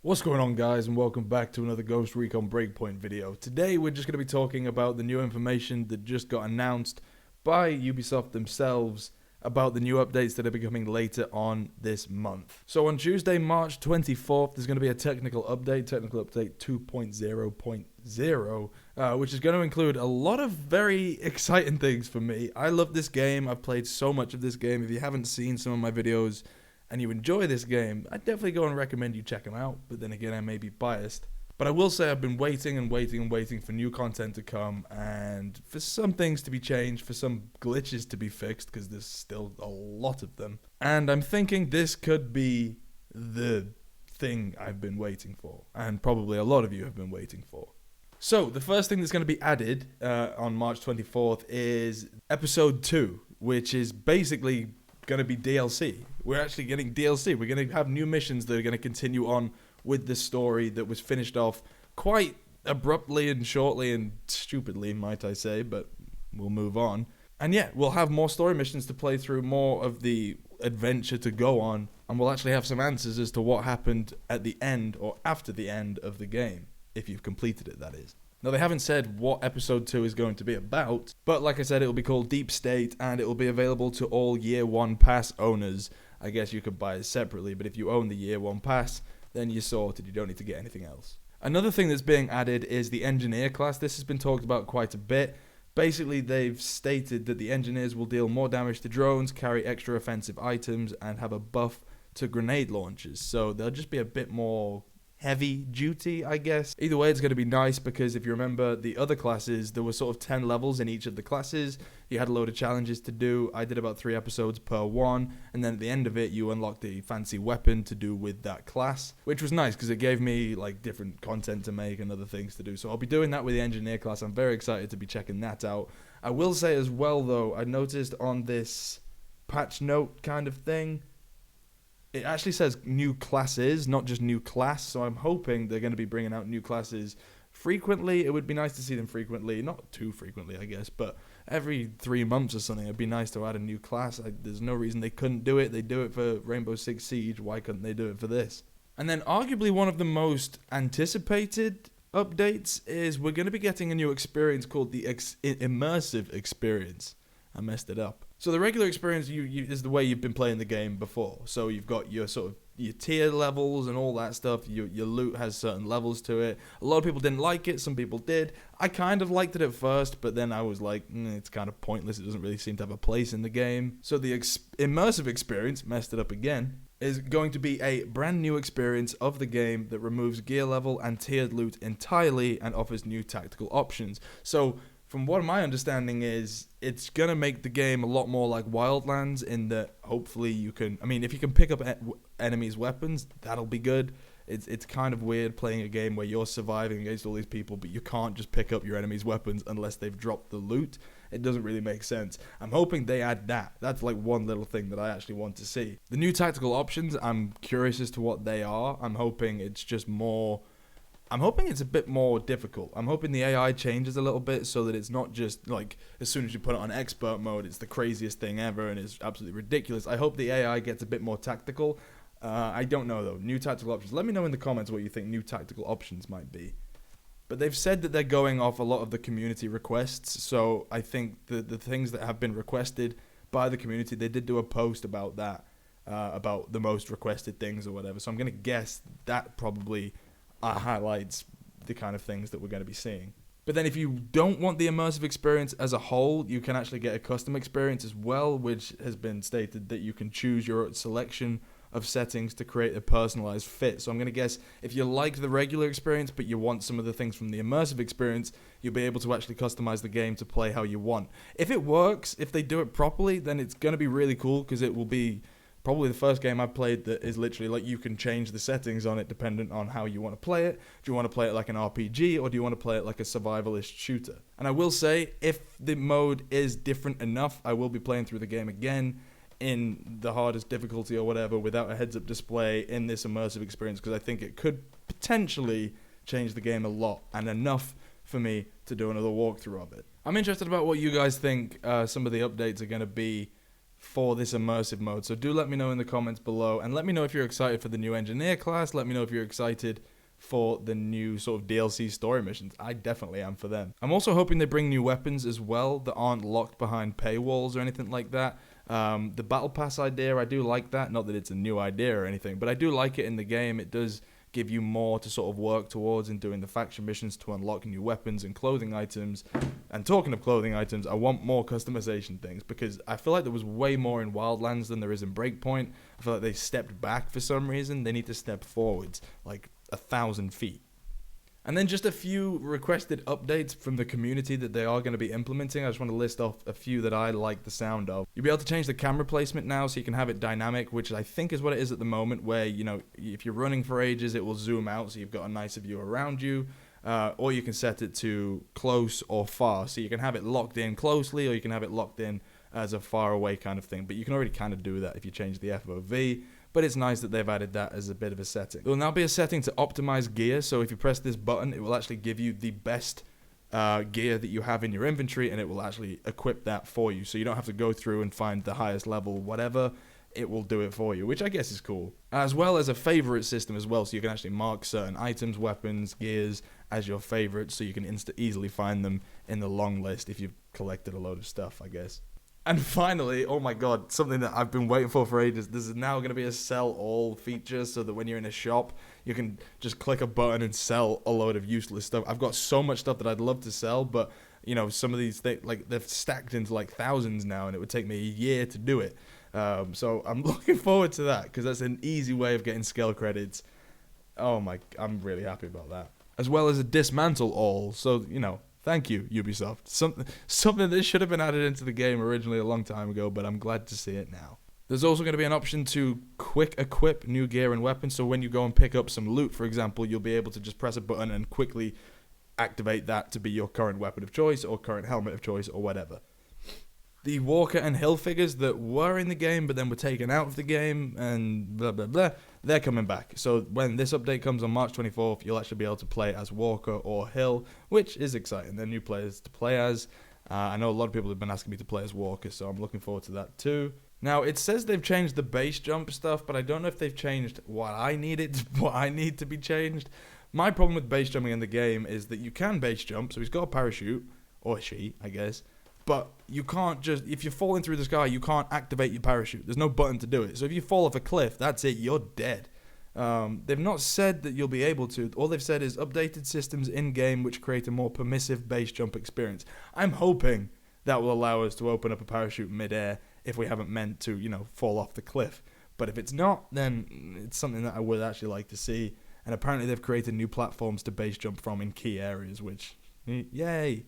What's going on, guys, and welcome back to another Recon Breakpoint video. Today we're just going to be talking about the new information that just got announced by Ubisoft themselves about the new updates that are becoming later on this month. So on Tuesday, March 24th, there's going to be a technical update 2.0.0, which is going to include a lot of very exciting things for me. I love this game. I've played so much of this game. If you haven't seen some of my videos and you enjoy this game, I'd definitely go and recommend you check them out, but then again, I may be biased. But I will say I've been waiting and waiting and waiting for new content to come, and for some things to be changed, for some glitches to be fixed, because there's still a lot of them. And I'm thinking this could be the thing I've been waiting for, and probably a lot of you have been waiting for. So, the first thing that's going to be added on March 24th is Episode 2, which is basically going to be DLC. We're actually getting DLC. We're going to have new missions that are going to continue on with the story that was finished off quite abruptly and shortly and stupidly, might I say, but we'll move on. And yeah, we'll have more story missions to play through, more of the adventure to go on, and we'll actually have some answers as to what happened at the end or after the end of the game, if you've completed it, that is. Now, they haven't said what Episode 2 is going to be about, but like I said, it will be called Deep State, and it will be available to all Year 1 Pass owners. I guess you could buy it separately, but if you own the Year 1 Pass, then you're sorted. You don't need to get anything else. Another thing that's being added is the Engineer class. This has been talked about quite a bit. Basically, they've stated that the Engineers will deal more damage to drones, carry extra offensive items, and have a buff to grenade launchers. So they'll just be a bit more heavy duty, I guess. Either way, it's going to be nice because if you remember the other classes, there were sort of 10 levels in each of the classes. You had a load of challenges to do. I did about 3 episodes per one, and then at the end of it, you unlocked a fancy weapon to do with that class, which was nice because it gave me like different content to make and other things to do. So I'll be doing that with the Engineer class. I'm very excited to be checking that out. I will say as well, though, I noticed on this patch note kind of thing, it actually says new classes, not just new class, so I'm hoping they're going to be bringing out new classes frequently. It would be nice to see them frequently, not too frequently, I guess, but every 3 months or something, it'd be nice to add a new class. There's no reason they couldn't do it. They do it for Rainbow Six Siege. Why couldn't they do it for this? And then arguably one of the most anticipated updates is we're going to be getting a new experience called the Immersive Experience. I messed it up. So the regular experience is the way you've been playing the game before. So you've got your sort of your tier levels and all that stuff. Your loot has certain levels to it. A lot of people didn't like it. Some people did. I kind of liked it at first, but then I was like, it's kind of pointless. It doesn't really seem to have a place in the game. So the immersive experience, messed it up again, is going to be a brand new experience of the game that removes gear level and tiered loot entirely and offers new tactical options. So from what my understanding is, it's going to make the game a lot more like Wildlands in that hopefully you can, if you can pick up enemies' weapons, that'll be good. It's kind of weird playing a game where you're surviving against all these people, but you can't just pick up your enemies' weapons unless they've dropped the loot. It doesn't really make sense. I'm hoping they add that. That's like one little thing that I actually want to see. The new tactical options, I'm curious as to what they are. I'm hoping it's a bit more difficult. I'm hoping the AI changes a little bit so that it's not just like as soon as you put it on expert mode, it's the craziest thing ever and it's absolutely ridiculous. I hope the AI gets a bit more tactical. I don't know though. New tactical options. Let me know in the comments what you think new tactical options might be. But they've said that they're going off a lot of the community requests. So I think the things that have been requested by the community, they did do a post about that, about the most requested things or whatever. So I'm going to guess that probably highlights the kind of things that we're going to be seeing. But then if you don't want the immersive experience as a whole, you can actually get a custom experience as well, which has been stated that you can choose your selection of settings to create a personalized fit. So I'm going to guess if you like the regular experience but you want some of the things from the immersive experience, you'll be able to actually customize the game to play how you want. If it works, if they do it properly, then it's going to be really cool because it will be probably the first game I've played that is literally like you can change the settings on it dependent on how you want to play it. Do you want to play it like an RPG or do you want to play it like a survivalist shooter? And I will say, if the mode is different enough, I will be playing through the game again in the hardest difficulty or whatever without a heads-up display in this immersive experience because I think it could potentially change the game a lot and enough for me to do another walkthrough of it. I'm interested about what you guys think some of the updates are going to be for this immersive mode. So do let me know in the comments below, and let me know if you're excited for the new engineer class. Let me know if you're excited for the new sort of DLC story missions. I definitely am for them. I'm also hoping they bring new weapons as well that aren't locked behind paywalls or anything like that. The battle pass idea, I do like that. Not that it's a new idea or anything, but I do like it in the game. It does give you more to sort of work towards in doing the faction missions to unlock new weapons and clothing items. And talking of clothing items, I want more customization things, because I feel like there was way more in Wildlands than there is in Breakpoint. I feel like they stepped back for some reason. They need to step forwards like 1,000 feet. And then just a few requested updates from the community that they are going to be implementing. I just want to list off a few that I like the sound of. You'll be able to change the camera placement now, so you can have it dynamic, which I think is what it is at the moment, where, you know, if you're running for ages, it will zoom out, so you've got a nicer view around you. Or you can set it to close or far, so you can have it locked in closely, or you can have it locked in as a far away kind of thing. But you can already kind of do that if you change the FOV. But it's nice that they've added that as a bit of a setting. There will now be a setting to optimize gear, so if you press this button, it will actually give you the best gear that you have in your inventory, and it will actually equip that for you. So you don't have to go through and find the highest level whatever. It will do it for you, which I guess is cool. As well as a favorite system as well, so you can actually mark certain items, weapons, gears as your favorites, so you can easily find them in the long list if you've collected a load of stuff, I guess. And finally, oh my god, something that I've been waiting for ages, this is now going to be a sell all feature, so that when you're in a shop, you can just click a button and sell a load of useless stuff. I've got so much stuff that I'd love to sell, but, you know, some of these things, like, they've stacked into like thousands now, and it would take me a year to do it. So I'm looking forward to that, because that's an easy way of getting skill credits. Oh my, I'm really happy about that. As well as a dismantle all, so, you know, thank you, Ubisoft. Something that should have been added into the game originally a long time ago, but I'm glad to see it now. There's also going to be an option to quick equip new gear and weapons, so when you go and pick up some loot, for example, you'll be able to just press a button and quickly activate that to be your current weapon of choice, or current helmet of choice, or whatever. The Walker and Hill figures that were in the game but then were taken out of the game and blah blah blah, they're coming back. So when this update comes on March 24th, you'll actually be able to play as Walker or Hill, which is exciting. They're new players to play as. I know a lot of people have been asking me to play as Walker, so I'm looking forward to that too. Now, it says they've changed the base jump stuff, but I don't know if they've changed what I need to be changed. My problem with base jumping in the game is that you can base jump, so he's got a parachute, or she, I guess. But you can't just, if you're falling through the sky, you can't activate your parachute. There's no button to do it. So if you fall off a cliff, that's it, you're dead. They've not said that you'll be able to. All they've said is updated systems in-game which create a more permissive base jump experience. I'm hoping that will allow us to open up a parachute mid-air if we haven't meant to, you know, fall off the cliff. But if it's not, then it's something that I would actually like to see. And apparently they've created new platforms to base jump from in key areas, which, yay,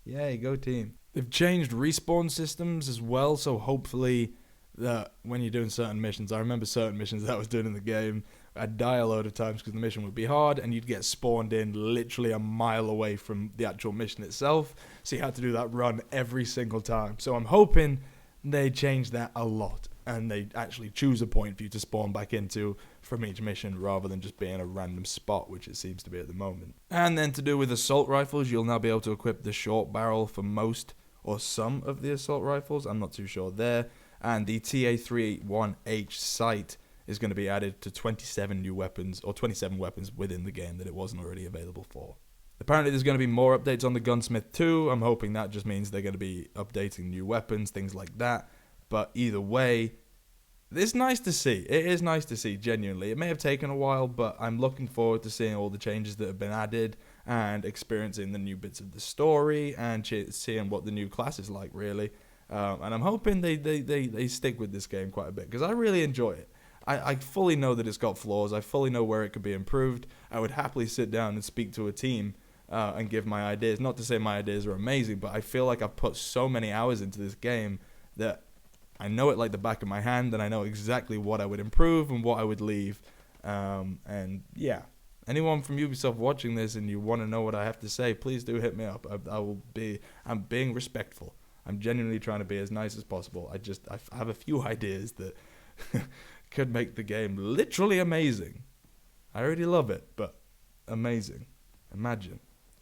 go team. They've changed respawn systems as well, so hopefully that when you're doing certain missions, I remember certain missions that I was doing in the game, I'd die a load of times because the mission would be hard, and you'd get spawned in literally a mile away from the actual mission itself, so you had to do that run every single time. So I'm hoping they change that a lot, and they actually choose a point for you to spawn back into from each mission, rather than just being a random spot, which it seems to be at the moment. And then to do with assault rifles, you'll now be able to equip the short barrel for most or some of the assault rifles. I'm not too sure there. And the TA-381H sight is going to be added to 27 new weapons, or 27 weapons within the game that it wasn't already available for. Apparently there's going to be more updates on the Gunsmith too. I'm hoping that just means they're going to be updating new weapons, things like that. But either way, it's nice to see. It is nice to see, genuinely. It may have taken a while, but I'm looking forward to seeing all the changes that have been added and experiencing the new bits of the story and seeing what the new class is like, really. And I'm hoping they stick with this game quite a bit, because I really enjoy it. I fully know that it's got flaws. I fully know where it could be improved. I would happily sit down and speak to a team and give my ideas. Not to say my ideas are amazing, but I feel like I've put so many hours into this game that I know it like the back of my hand, and I know exactly what I would improve and what I would leave. And yeah, anyone from Ubisoft watching this and you want to know what I have to say, please do hit me up. I'm being respectful. I'm genuinely trying to be as nice as possible. I have a few ideas that could make the game literally amazing. I already love it, but amazing. Imagine.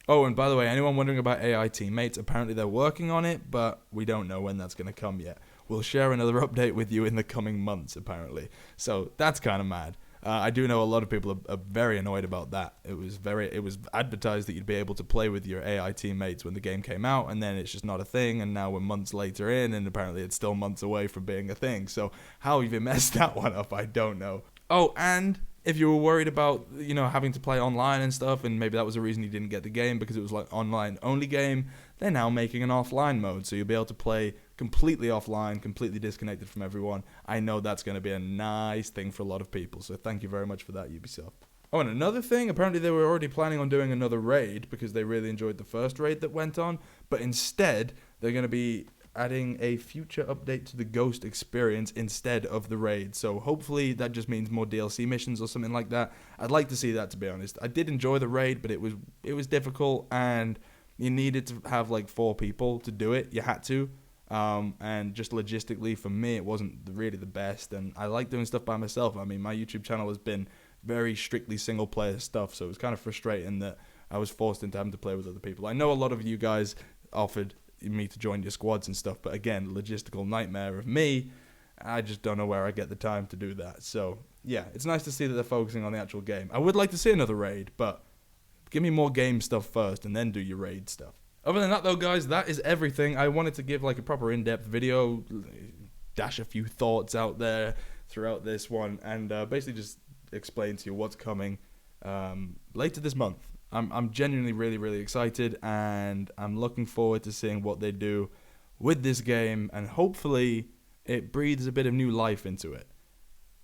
Oh, and by the way, anyone wondering about AI teammates, apparently they're working on it, but we don't know when that's going to come yet. will share another update with you in the coming months, apparently. So that's kind of mad. I do know a lot of people are very annoyed about that. It was advertised that you'd be able to play with your AI teammates when the game came out, and then it's just not a thing, and now we're months later in, and apparently it's still months away from being a thing. So how have you messed that one up? I don't know. Oh, and if you were worried about, having to play online and stuff, and maybe that was the reason you didn't get the game because it was like online only game, they're now making an offline mode, so you'll be able to play completely offline, completely disconnected from everyone. I know that's going to be a nice thing for a lot of people, so thank you very much for that, Ubisoft. Oh, and another thing, apparently they were already planning on doing another raid because they really enjoyed the first raid that went on, but instead they're going to be adding a future update to the Ghost experience instead of the raid. So hopefully that just means more DLC missions or something like that. I'd like to see that, to be honest. I did enjoy the raid, but it was difficult, and you needed to have like 4 people to do it. You had to. And just logistically, for me, it wasn't really the best. And I like doing stuff by myself. I mean, my YouTube channel has been very strictly single player stuff, so it was kind of frustrating that I was forced into having to play with other people. I know a lot of you guys offered me to join your squads and stuff, but again, logistical nightmare of me. I just don't know where I get the time to do that. So yeah, it's nice to see that they're focusing on the actual game. I would like to see another raid, but give me more game stuff first and then do your raid stuff. Other than that though, guys, that is everything. I wanted to give like a proper in-depth video, dash a few thoughts out there throughout this one, and basically just explain to you what's coming later this month. I'm genuinely really excited, and I'm looking forward to seeing what they do with this game, and hopefully it breathes a bit of new life into it.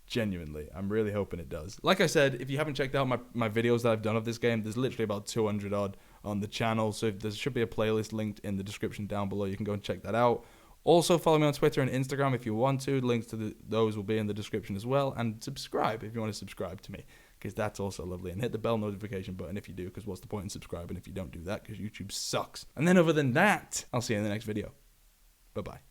Genuinely, I'm really hoping it does. Like I said, if you haven't checked out my videos that I've done of this game, there's literally about 200 odd on the channel, so there should be a playlist linked in the description down below. You can go and check that out. Also, follow me on Twitter and Instagram if you want to. Links to those will be in the description as well. And subscribe if you want to subscribe to me, because that's also lovely. And hit the bell notification button if you do, because what's the point in subscribing if you don't do that, because YouTube sucks. And then other than that, I'll see you in the next video. Bye-bye.